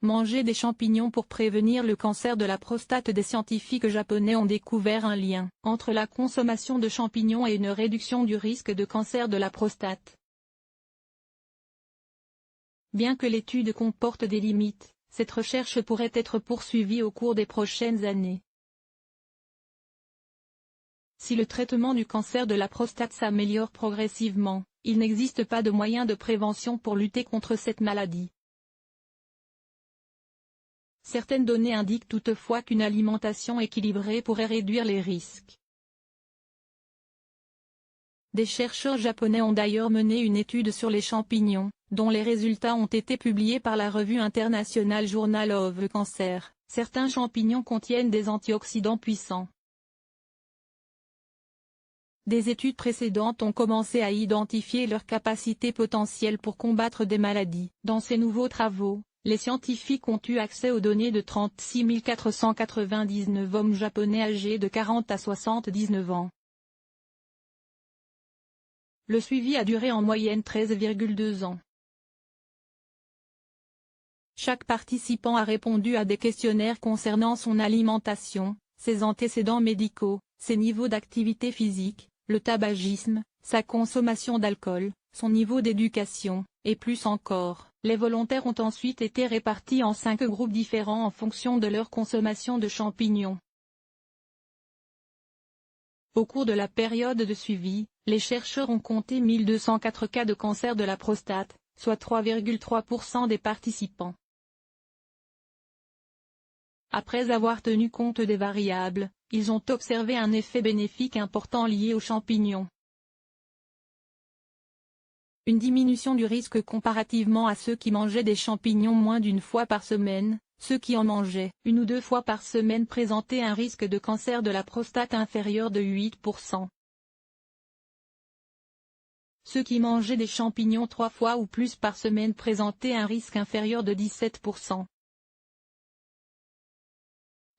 Manger des champignons pour prévenir le cancer de la prostate. Des scientifiques japonais ont découvert un lien entre la consommation de champignons et une réduction du risque de cancer de la prostate. Bien que l'étude comporte des limites, cette recherche pourrait être poursuivie au cours des prochaines années. Si le traitement du cancer de la prostate s'améliore progressivement, il n'existe pas de moyen de prévention pour lutter contre cette maladie. Certaines données indiquent toutefois qu'une alimentation équilibrée pourrait réduire les risques. Des chercheurs japonais ont d'ailleurs mené une étude sur les champignons, dont les résultats ont été publiés par la revue internationale Journal of Cancer. Certains champignons contiennent des antioxydants puissants. Des études précédentes ont commencé à identifier leur capacité potentielle pour combattre des maladies. Dans ces nouveaux travaux, les scientifiques ont eu accès aux données de 36 499 hommes japonais âgés de 40 à 79 ans. Le suivi a duré en moyenne 13,2 ans. Chaque participant a répondu à des questionnaires concernant son alimentation, ses antécédents médicaux, ses niveaux d'activité physique, le tabagisme, sa consommation d'alcool, son niveau d'éducation, et plus encore. Les volontaires ont ensuite été répartis en 5 groupes différents en fonction de leur consommation de champignons. Au cours de la période de suivi, les chercheurs ont compté 1204 cas de cancer de la prostate, soit 3,3% des participants. Après avoir tenu compte des variables, ils ont observé un effet bénéfique important lié aux champignons. Une diminution du risque comparativement à ceux qui mangeaient des champignons moins d'une fois par semaine. Ceux qui en mangeaient 1 ou 2 fois par semaine présentaient un risque de cancer de la prostate inférieur de 8%. Ceux qui mangeaient des champignons 3 fois ou plus par semaine présentaient un risque inférieur de 17%.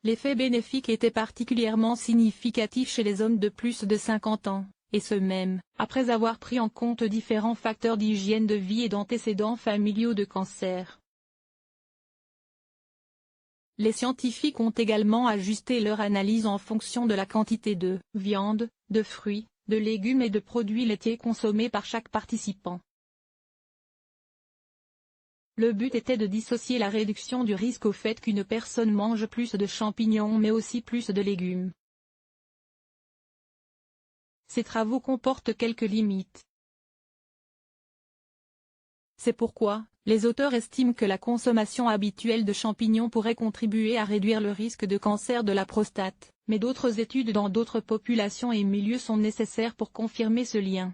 L'effet bénéfique était particulièrement significatif chez les hommes de plus de 50 ans, et ce même, après avoir pris en compte différents facteurs d'hygiène de vie et d'antécédents familiaux de cancer. Les scientifiques ont également ajusté leur analyse en fonction de la quantité de viande, de fruits, de légumes et de produits laitiers consommés par chaque participant. Le but était de dissocier la réduction du risque au fait qu'une personne mange plus de champignons mais aussi plus de légumes. Ces travaux comportent quelques limites. C'est pourquoi, les auteurs estiment que la consommation habituelle de champignons pourrait contribuer à réduire le risque de cancer de la prostate, mais d'autres études dans d'autres populations et milieux sont nécessaires pour confirmer ce lien.